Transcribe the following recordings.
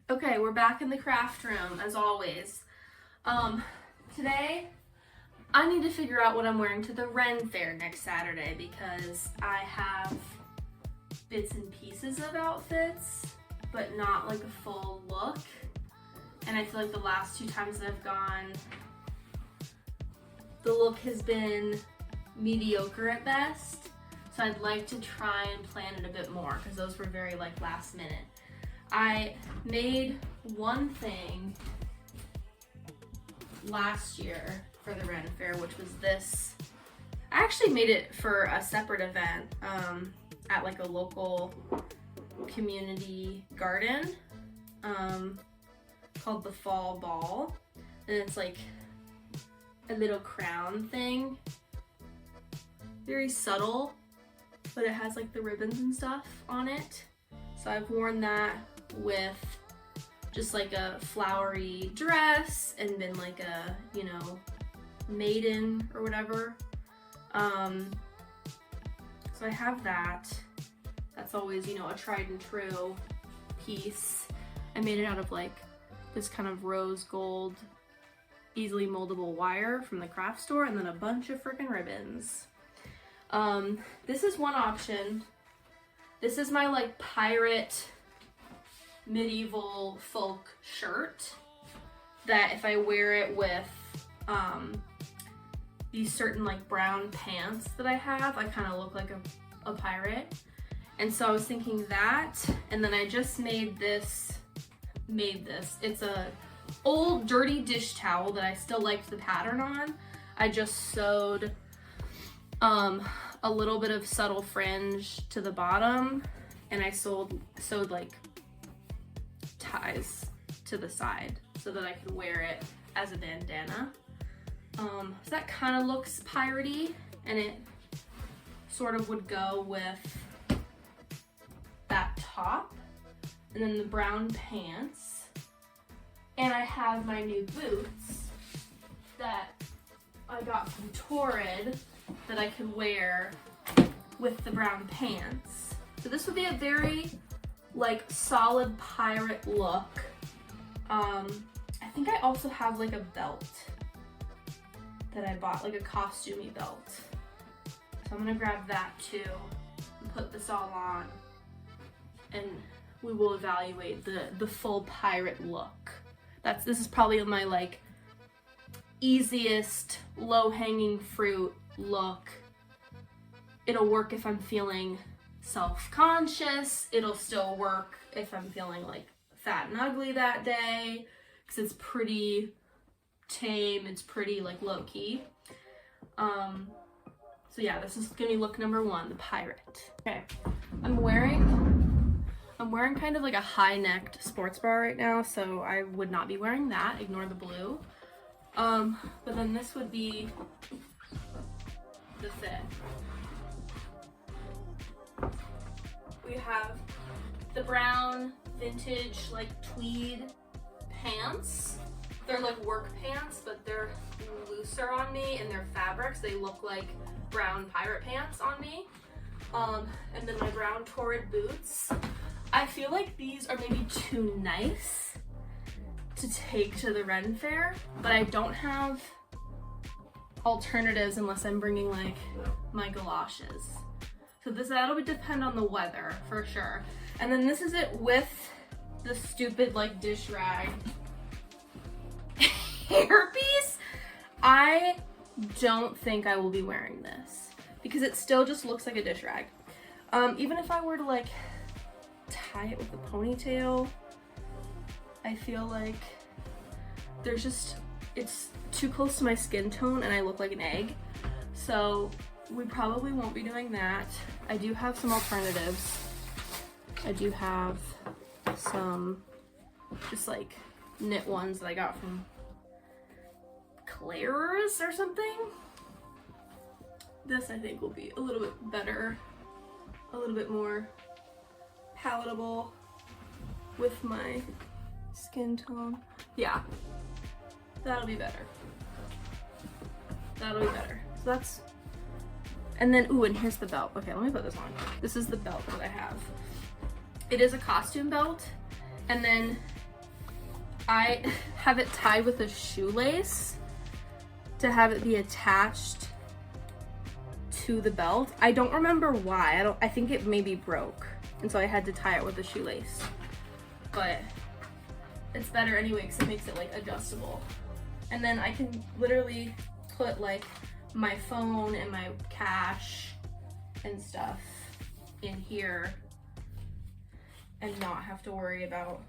Okay, we're back in the craft room as always. Today I need to figure out what I'm wearing to the Ren Faire next Saturday because I have bits and pieces of outfits, but not like a full look. And I feel like the last 2 times that I've gone, the look has been mediocre at best. So I'd like to try and plan it a bit more because those were very like last minute. I made one thing last year for the Ren Faire, which was this. I actually made it for a separate event at like a local community garden called the Fall Ball. And it's like a little crown thing. Very subtle, but it has like the ribbons and stuff on it. So I've worn that with just like a flowery dress and been like a, you know, maiden or whatever. So I have that. That's always, you know, a tried and true piece. I made it out of like this kind of rose gold, easily moldable wire from the craft store, and then a bunch of freaking ribbons. This is one option. This is my like pirate medieval folk shirt that if I wear it with these certain like brown pants that I have, I kind of look like a pirate. And so I was thinking that, and then I just made this. It's a old dirty dish towel that I still liked the pattern on. I just sewed a little bit of subtle fringe to the bottom, and I sewed like ties to the side so that I could wear it as a bandana. So that kind of looks piratey, and it sort of would go with that top, and then the brown pants. And I have my new boots that I got from Torrid that I could wear with the brown pants. So this would be a very like solid pirate look. I think I also have like a belt that I bought, like a costumey belt. So I'm gonna grab that too and put this all on, and we will evaluate the full pirate look. This is probably my like easiest low-hanging fruit look. It'll work if I'm feeling self-conscious. It'll still work if I'm feeling like fat and ugly that day, because it's pretty tame. It's pretty like low-key. So yeah, this is gonna be look number 1, the pirate. Okay, I'm wearing kind of like a high-necked sports bra right now, so I would not be wearing that. Ignore the blue. But then this would be the fit. We have the brown vintage like tweed pants. They're like work pants, but they're looser on me, and they're fabrics. They look like brown pirate pants on me. And then my brown Torrid boots. I feel like these are maybe too nice to take to the Ren Faire, but I don't have alternatives unless I'm bringing like my galoshes. So that'll depend on the weather for sure. And then this is it with the stupid like dish rag hairpiece. I don't think I will be wearing this because it still just looks like a dish rag. Even if I were to like tie it with a ponytail, I feel like it's too close to my skin tone and I look like an egg. So we probably won't be doing that. I do have some alternatives. I do have some just like knit ones that I got from Claire's or something. This I think will be a little bit better, a little bit more palatable with my skin tone. Yeah, that'll be better. That'll be better. So that's, and then, ooh, and here's the belt. Okay, let me put this on. This is the belt that I have. It is a costume belt, and then I have it tied with a shoelace to have it be attached to the belt. I don't remember why. I think it maybe broke, and so I had to tie it with a shoelace. But it's better anyway because it makes it like adjustable. And then I can literally put like my phone and my cash and stuff in here and not have to worry about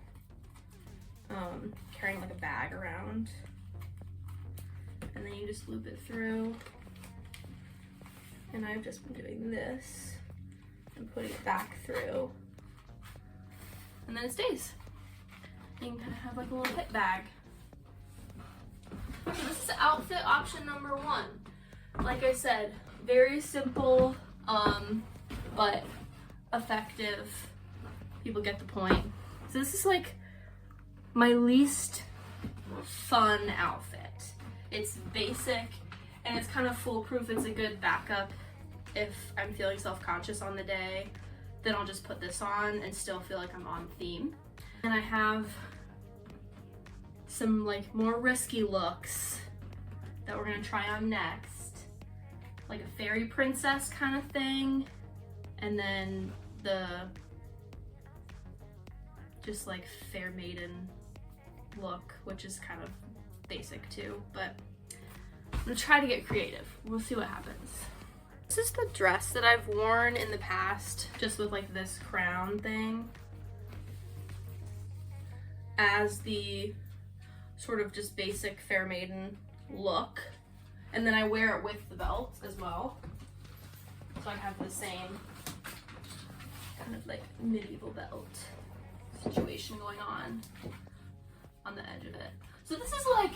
carrying like a bag around. And then you just loop it through. And I've just been doing this and putting it back through. And then it stays. You can kind of have like a little hip bag. So this is outfit option number 1. Like I said, very simple, but effective. People get the point. So this is like my least fun outfit. It's basic and it's kind of foolproof. It's a good backup if I'm feeling self-conscious on the day. Then I'll just put this on and still feel like I'm on theme. And I have some like more risky looks that we're gonna try on next. Like a fairy princess kind of thing. And then the just like fair maiden look, which is kind of basic too, but I'm gonna try to get creative. We'll see what happens. This is the dress that I've worn in the past, just with like this crown thing as the sort of just basic fair maiden look. And then I wear it with the belt as well. So I have the same kind of like medieval belt situation going on the edge of it. So this is like,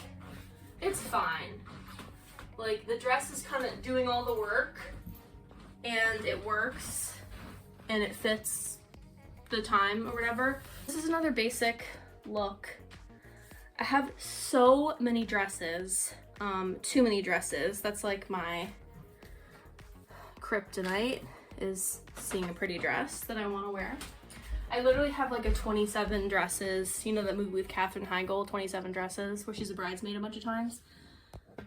it's fine. Like the dress is kind of doing all the work and it works and it fits the time or whatever. This is another basic look. I have so many dresses, too many dresses. That's like my kryptonite, is seeing a pretty dress that I want to wear. I literally have like a 27 dresses. You know that movie with Katherine Heigl, 27 Dresses, where she's a bridesmaid a bunch of times?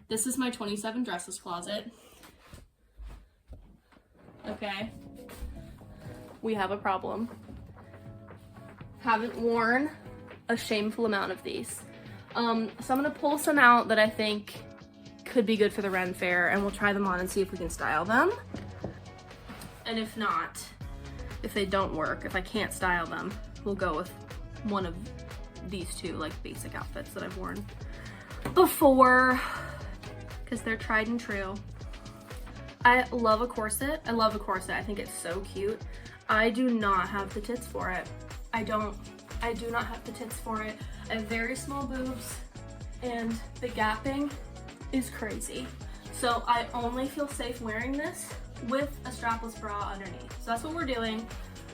This is my 27 dresses closet. Okay. We have a problem. Haven't worn a shameful amount of these. So I'm gonna pull some out that I think could be good for the Ren Faire, and we'll try them on and see if we can style them. And if not, if they don't work, if I can't style them, we'll go with one of these two like basic outfits that I've worn before, because they're tried and true. I love a corset. I love a corset. I think it's so cute. I do not have the tits for it. I do not have the tits for it. I have very small boobs and the gapping is crazy. So I only feel safe wearing this with a strapless bra underneath. So that's what we're doing.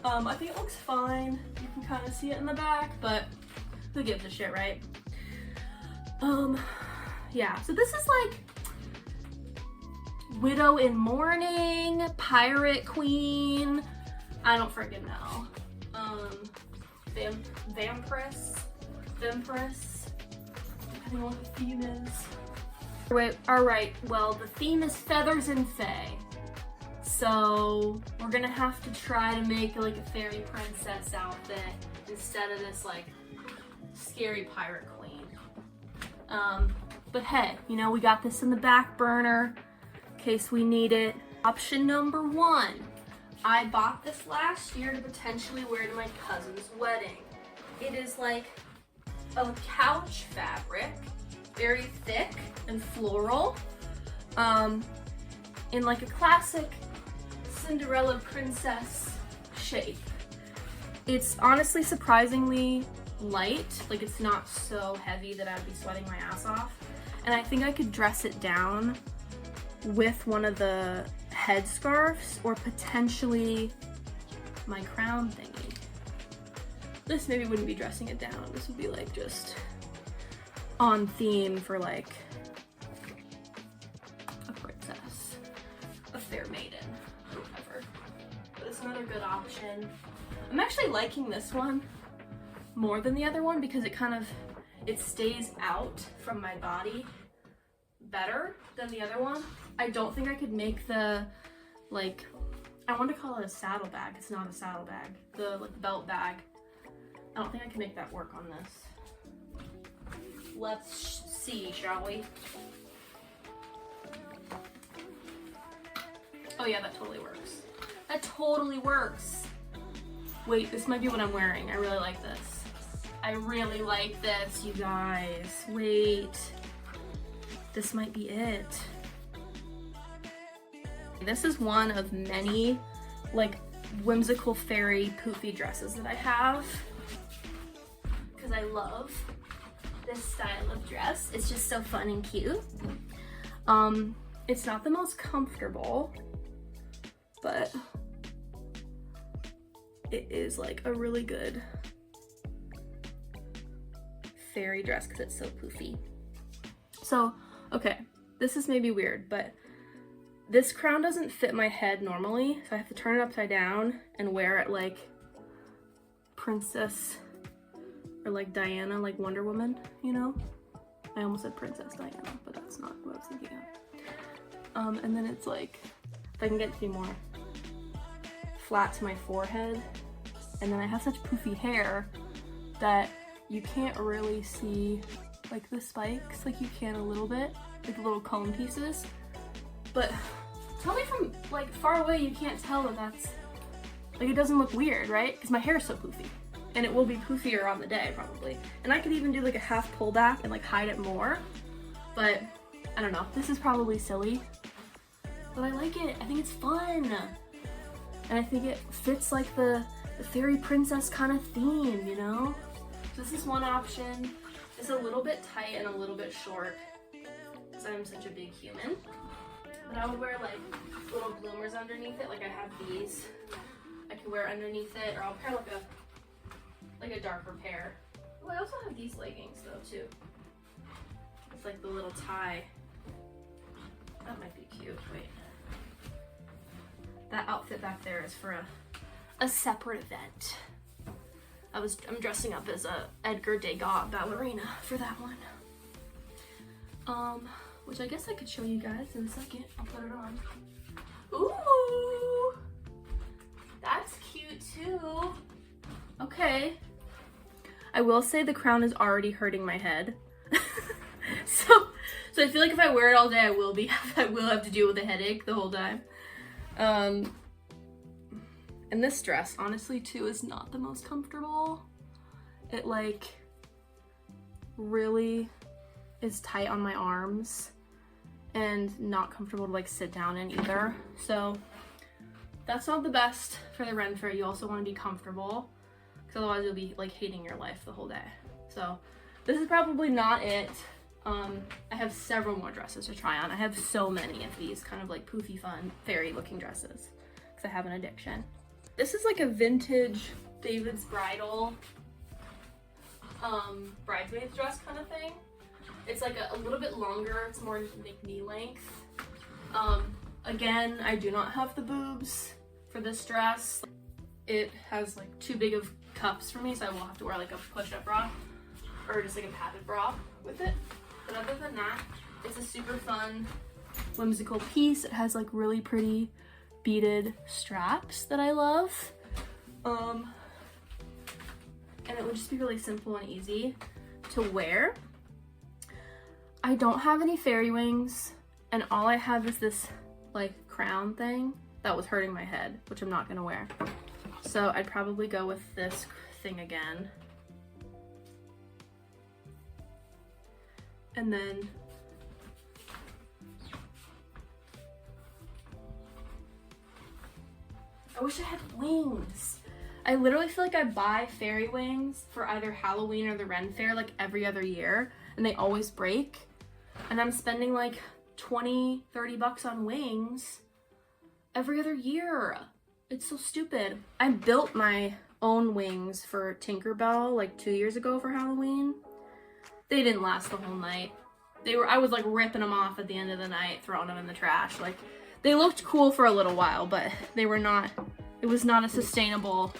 I think it looks fine. You can kind of see it in the back, but who gives a shit, right? Yeah, so this is like Widow in Mourning, Pirate Queen, I don't freaking know. Vampiress, depending on what the theme is. Wait, alright, well the theme is feathers and fae. So we're gonna have to try to make like a fairy princess outfit instead of this like scary pirate queen. But hey, you know, we got this in the back burner in case we need it. Option number 1. I bought this last year to potentially wear to my cousin's wedding. It is like a couch fabric, very thick and floral, in like a classic Cinderella princess shape. It's honestly surprisingly light, like it's not so heavy that I'd be sweating my ass off. And I think I could dress it down with one of the headscarves or potentially my crown thingy. This maybe wouldn't be dressing it down. This would be like just on theme for like a princess, a fair maiden, whatever. But it's another good option. I'm actually liking this one more than the other one because it kind of, it stays out from my body better than the other one. I don't think I could make the, like, I want to call it a saddle bag. It's not a saddle bag. The like belt bag. I don't think I can make that work on this. Let's see, shall we? Oh yeah, that totally works. That totally works. Wait, this might be what I'm wearing. I really like this. I really like this, you guys. Wait. This might be it. This is one of many like whimsical fairy poofy dresses that I have because I love this style of dress. It's just so fun and cute. It's not the most comfortable, but it is like a really good fairy dress because it's so poofy. So, okay, this is maybe weird, but this crown doesn't fit my head normally, so I have to turn it upside down and wear it like Princess or like Diana, like Wonder Woman, you know? I almost said Princess Diana, but that's not what I was thinking of. And then it's like, if I can get it to be more flat to my forehead, and then I have such poofy hair that you can't really see like the spikes, like you can a little bit, like the little cone pieces, but tell me from like far away you can't tell that that's, like it doesn't look weird, right? Because my hair is so poofy, and it will be poofier on the day probably. And I could even do like a half pullback and like hide it more, but I don't know, this is probably silly, but I like it. I think it's fun, and I think it fits like the fairy princess kind of theme, you know? So this is one option. It's a little bit tight and a little bit short because I'm such a big human. But I would wear like little bloomers underneath it, like I have these. I could wear underneath it, or I'll pair like a darker pair. Oh, I also have these leggings though too. It's like the little tie. That might be cute. Wait. That outfit back there is for a separate event. I'm dressing up as a Edgar Degas ballerina for that one. Which I guess I could show you guys in a second. I'll put it on. Ooh, that's cute too. Okay. I will say the crown is already hurting my head. so I feel like if I wear it all day, I will have to deal with a headache the whole time. And this dress, honestly, too, is not the most comfortable. It, like, really is tight on my arms and not comfortable to, like, sit down in either. So that's not the best for the Ren Faire. You also want to be comfortable, because otherwise you'll be, like, hating your life the whole day. So this is probably not it. I have several more dresses to try on. I have so many of these kind of, like, poofy, fun, fairy-looking dresses, because I have an addiction. This is like a vintage David's Bridal bridesmaid's dress kind of thing. It's like a little bit longer. It's more like knee length. Again, I do not have the boobs for this dress. It has like too big of cups for me, so I will have to wear like a push-up bra or just like a padded bra with it. But other than that, it's a super fun, whimsical piece. It has like really pretty beaded straps that I love. And it would just be really simple and easy to wear. I don't have any fairy wings, and all I have is this like crown thing that was hurting my head, which I'm not gonna wear. So I'd probably go with this thing again. And then I wish I had wings. I literally feel like I buy fairy wings for either Halloween or the Ren Faire like every other year, and they always break. And I'm spending like 20, 30 bucks on wings every other year. It's so stupid. I built my own wings for Tinkerbell like 2 years ago for Halloween. They didn't last the whole night. I was like ripping them off at the end of the night, throwing them in the trash. Like, they looked cool for a little while, but they were not, it was not a sustainable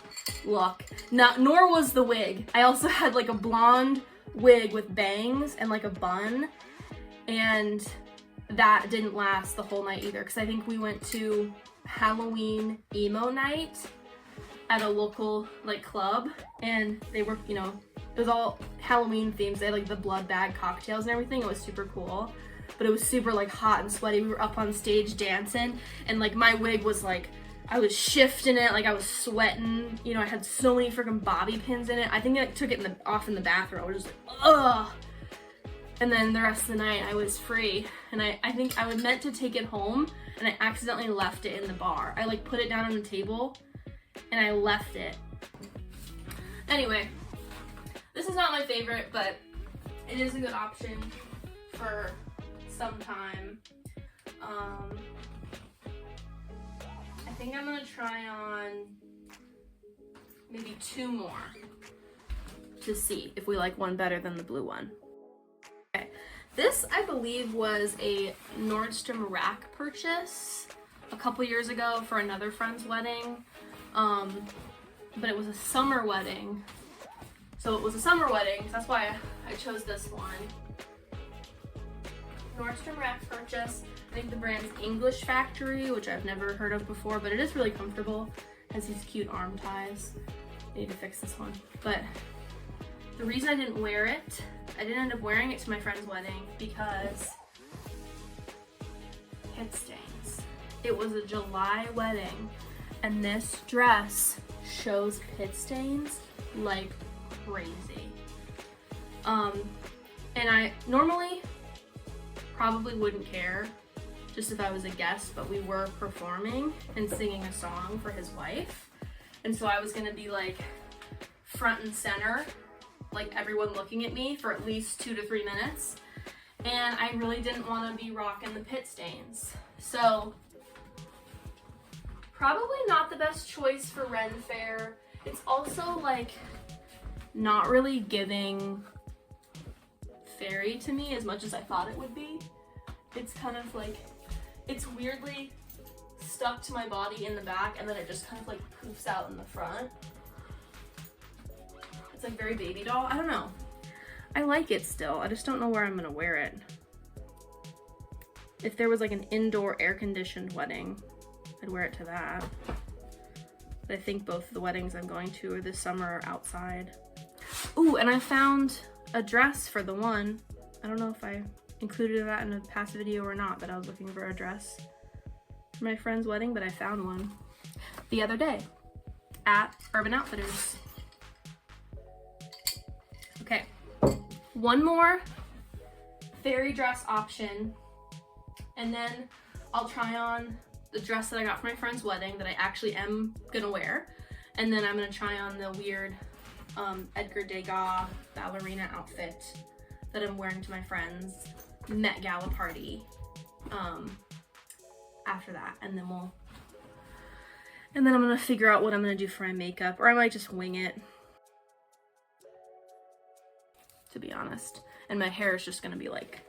look. Nor was the wig. I also had like a blonde wig with bangs and like a bun, and that didn't last the whole night either, because I think we went to Halloween emo night at a local like club, and they were, you know, it was all Halloween themes. They had like the blood bag cocktails and everything. It was super cool, but it was super like hot and sweaty. We were up on stage dancing, and like my wig was like, I was shifting it, like I was sweating, you know, I had so many freaking bobby pins in it. I think I took it off in the bathroom. I was just like, ugh. And then the rest of the night I was free, and I think I was meant to take it home, and I accidentally left it in the bar. I like put it down on the table and I left it. Anyway, this is not my favorite, but it is a good option for some time. I think I'm gonna try on maybe 2 more to see if we like one better than the blue one. Okay, this I believe was a Nordstrom Rack purchase a couple years ago for another friend's wedding, but it was a summer wedding. So it was a summer wedding, so that's why I chose this one. Nordstrom Rack purchase. I think the brand's English Factory, which I've never heard of before, but it is really comfortable. It has these cute arm ties. I need to fix this one. But the reason I didn't wear it, I didn't end up wearing it to my friend's wedding because pit stains. It was a July wedding, and this dress shows pit stains like crazy. And I normally probably wouldn't care just if I was a guest, but we were performing and singing a song for his wife, and so I was gonna be like front and center, like everyone looking at me for at least 2 to 3 minutes, and I really didn't want to be rocking the pit stains. So probably not the best choice for Ren Faire. It's also like not really giving fairy to me as much as I thought it would be. It's kind of like, it's weirdly stuck to my body in the back, and then it just kind of like poofs out in the front. It's like very baby doll. I don't know. I like it still. I just don't know where I'm gonna wear it. If there was like an indoor air-conditioned wedding, I'd wear it to that. But I think both of the weddings I'm going to this summer are outside. Ooh, and I found a dress for the one. I don't know if I included that in a past video or not, but I was looking for a dress for my friend's wedding, but I found one the other day at Urban Outfitters. Okay, one more fairy dress option, and then I'll try on the dress that I got for my friend's wedding that I actually am gonna wear, and then I'm gonna try on the weird Edgar Degas ballerina outfit that I'm wearing to my friend's Met Gala party after that, and then I'm gonna figure out what I'm gonna do for my makeup, or I might just wing it, to be honest. And my hair is just gonna be like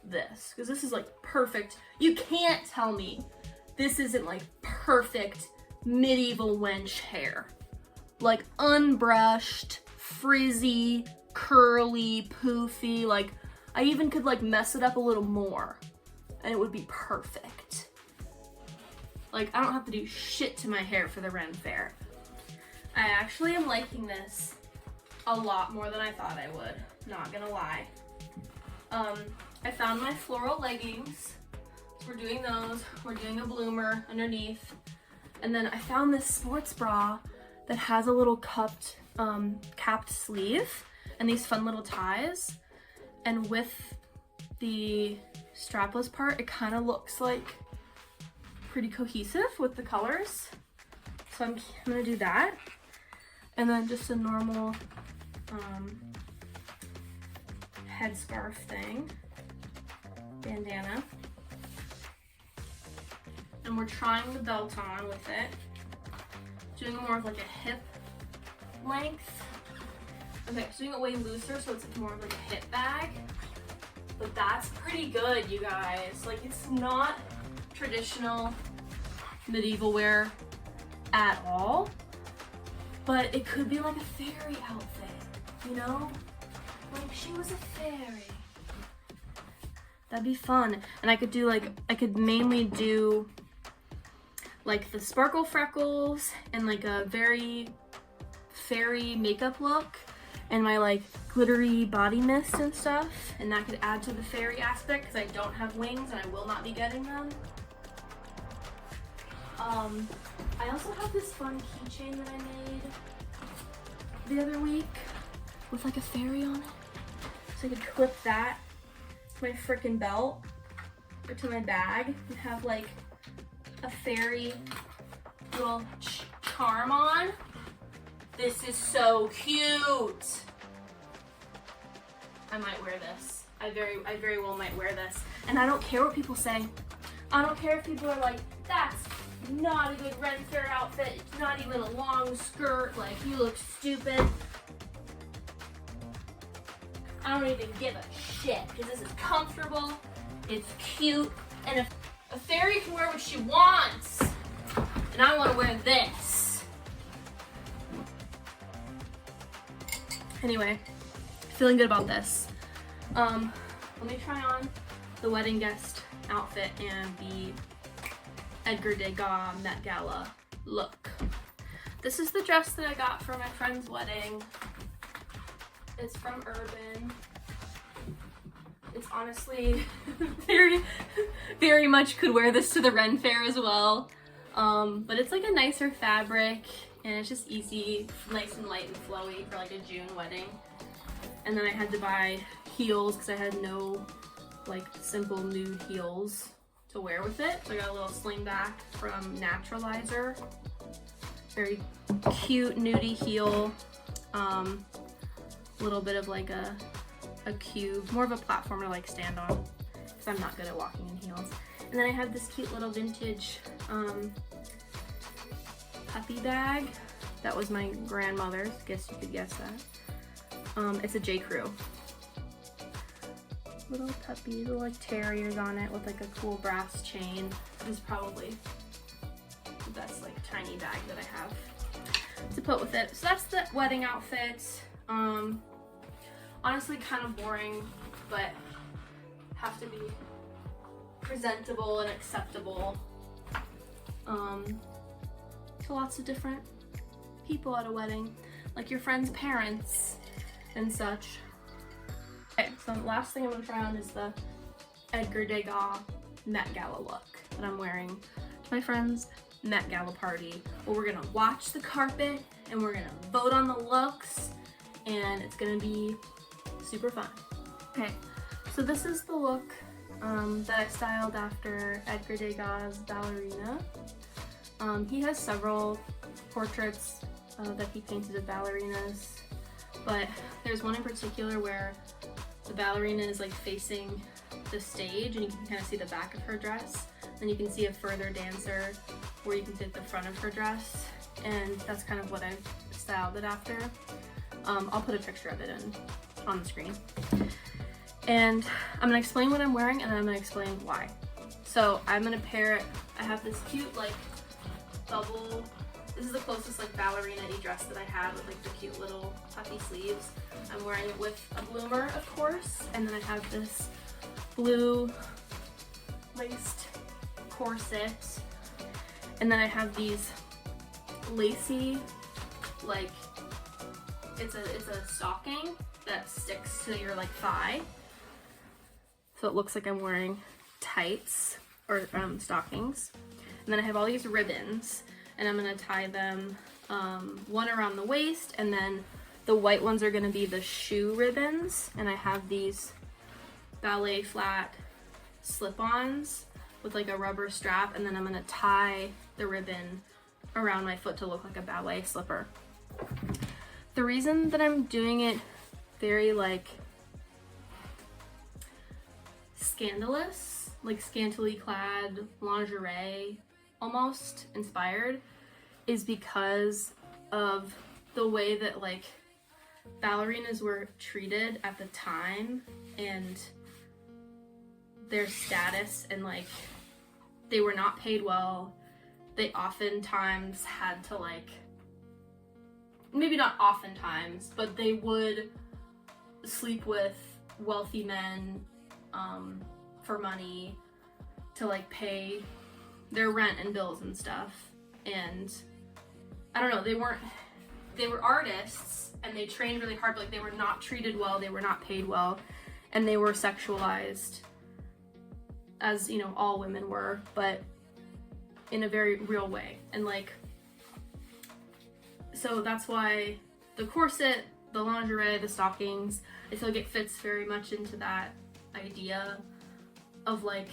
this, because this is like perfect. You can't tell me this isn't like perfect medieval wench hair. Like unbrushed, frizzy, curly, poofy. Like I even could like mess it up a little more and it would be perfect. Like I don't have to do shit to my hair for the Ren Faire. I actually am liking this a lot more than I thought I would, not gonna lie. I found my floral leggings. So we're doing those. We're doing a bloomer underneath. And then I found this sports bra that has a little capped sleeve and these fun little ties. And with the strapless part, it kind of looks like pretty cohesive with the colors. So I'm gonna do that. And then just a normal headscarf thing, bandana. And we're trying the belt on with it. Doing more of like a hip length. Okay, so doing it way looser so it's more of like a hip bag. But that's pretty good, you guys. Like it's not traditional medieval wear at all, but it could be like a fairy outfit, you know? Like she was a fairy. That'd be fun. And I could do like, I could mainly do like the sparkle freckles and like a very fairy makeup look and my like glittery body mist and stuff. And that could add to the fairy aspect because I don't have wings and I will not be getting them. I also have this fun keychain that I made the other week with like a fairy on it. So I could clip that to my freaking belt or to my bag and have like a fairy little charm on. This is so cute. I might wear this. I very well might wear this. And I don't care what people say. I don't care if people are like, that's not a good Ren Faire outfit. It's not even a long skirt. Like, you look stupid. I don't even give a shit because this is comfortable, it's cute, and if a fairy can wear what she wants, and I want to wear this. Anyway, feeling good about this. Let me try on the wedding guest outfit and the Edgar Degas Met Gala look. This is the dress that I got for my friend's wedding. It's from Urban. It's honestly very much could wear this to the Ren Faire as well. But it's like a nicer fabric and it's just easy, nice and light and flowy for like a June wedding. And then I had to buy heels because I had no like simple nude heels to wear with it. So I got a little slingback from Naturalizer. Very cute nudie heel. Little bit of like a cube, more of a platform to like stand on because I'm not good at walking in heels. And then I have this cute little vintage puppy bag that was my grandmother's. Guess you could guess that. It's a J. Crew. Little puppies, little like terriers on it with like a cool brass chain. This is probably the best like tiny bag that I have to put with it. So that's the wedding outfit. Honestly kind of boring, but have to be presentable and acceptable to lots of different people at a wedding, like your friend's parents and such. Okay, so the last thing I'm gonna try on is the Edgar Degas Met Gala look that I'm wearing to my friend's Met Gala party, where we're gonna watch the carpet and we're gonna vote on the looks and it's gonna be super fun. Okay, so this is the look that I styled after Edgar Degas' ballerina. He has several portraits that he painted of ballerinas, but there's one in particular where the ballerina is like facing the stage and you can kind of see the back of her dress. Then you can see a further dancer where you can see the front of her dress, and that's kind of what I styled it after. I'll put a picture of it on the screen. And I'm gonna explain what I'm wearing and then I'm gonna explain why. So I'm gonna pair it, I have this cute like bubble, this is the closest like ballerina-y dress that I have with like the cute little puffy sleeves. I'm wearing it with a bloomer, of course, and then I have this blue laced corset, and then I have these lacy, like, it's a stocking that sticks to your like thigh, so it looks like I'm wearing tights or stockings. And then I have all these ribbons, and I'm gonna tie them one around the waist, and then the white ones are gonna be the shoe ribbons, and I have these ballet flat slip-ons with like a rubber strap, and then I'm gonna tie the ribbon around my foot to look like a ballet slipper. The reason that I'm doing it very like scandalous, like scantily clad lingerie almost inspired, is because of the way that like ballerinas were treated at the time and their status, and like they were not paid well. They oftentimes had to like, maybe not oftentimes, but they would sleep with wealthy men for money to like pay their rent and bills and stuff. And I don't know, they were artists and they trained really hard, but like they were not treated well, they were not paid well, and they were sexualized, as you know, all women were, but in a very real way. And like, so that's why the corset, the lingerie, the stockings, I feel like it fits very much into that idea of like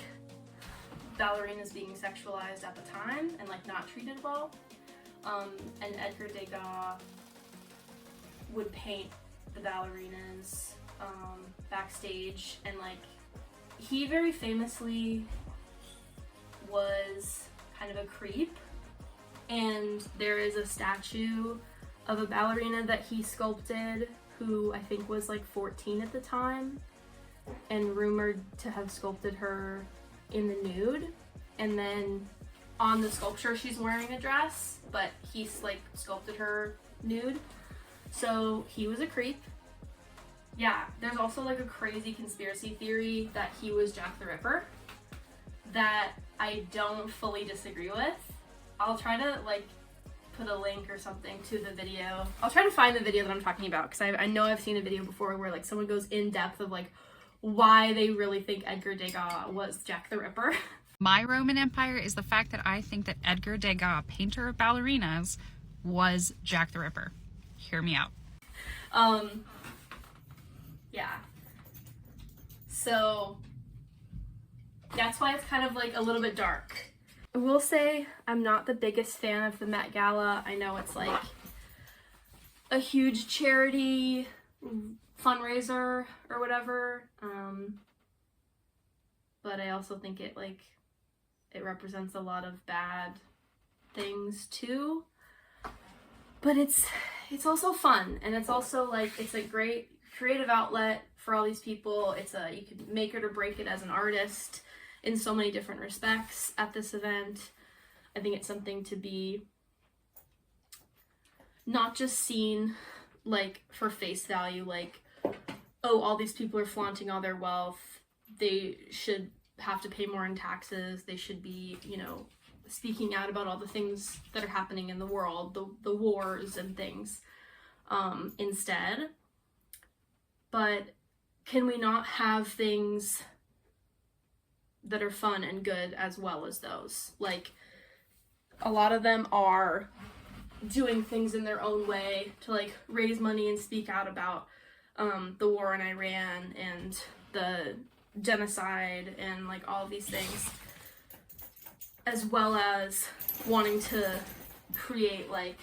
ballerinas being sexualized at the time and like not treated well. And Edgar Degas would paint the ballerinas backstage, and like he very famously was kind of a creep, and there is a statue of a ballerina that he sculpted who I think was like 14 at the time and rumored to have sculpted her in the nude, and then on the sculpture she's wearing a dress, but he's like sculpted her nude, so he was a creep. Yeah, there's also like a crazy conspiracy theory that he was Jack the Ripper that I don't fully disagree with. I'll try to like put a link or something to the video. I'll try to find the video that I'm talking about, because I know I've seen a video before where like someone goes in depth of like why they really think Edgar Degas was Jack the Ripper. My Roman Empire is the fact that I think that Edgar Degas, painter of ballerinas, was Jack the Ripper. Hear me out. Yeah. So that's why it's kind of like a little bit dark. I will say I'm not the biggest fan of the Met Gala. I know it's like a huge charity fundraiser or whatever, but I also think it represents a lot of bad things too. But it's also fun, and it's also like it's a great creative outlet for all these people. You can make it or break it as an artist in so many different respects at this event. I think it's something to be not just seen like for face value, like, oh, all these people are flaunting all their wealth, they should have to pay more in taxes, they should be, you know, speaking out about all the things that are happening in the world, the wars and things, instead. But can we not have things that are fun and good as well as those? Like, a lot of them are doing things in their own way to like raise money and speak out about the war in Iran and the genocide and like all of these things, as well as wanting to create like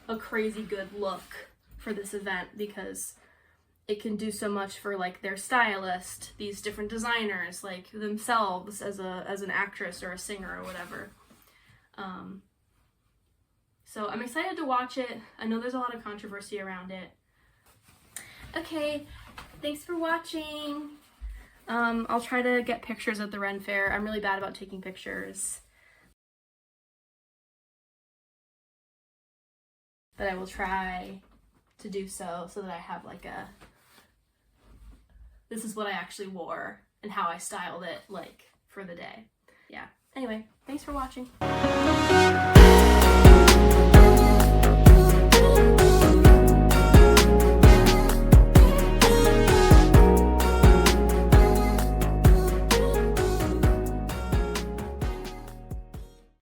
a crazy good look for this event, because it can do so much for like their stylist, these different designers, like themselves as an actress or a singer or whatever. So I'm excited to watch it. I know there's a lot of controversy around it. Okay, thanks for watching. I'll try to get pictures at the Ren Faire. I'm really bad about taking pictures, but I will try to do so that I have like this is what I actually wore and how I styled it like for the day. Yeah. Anyway, thanks for watching.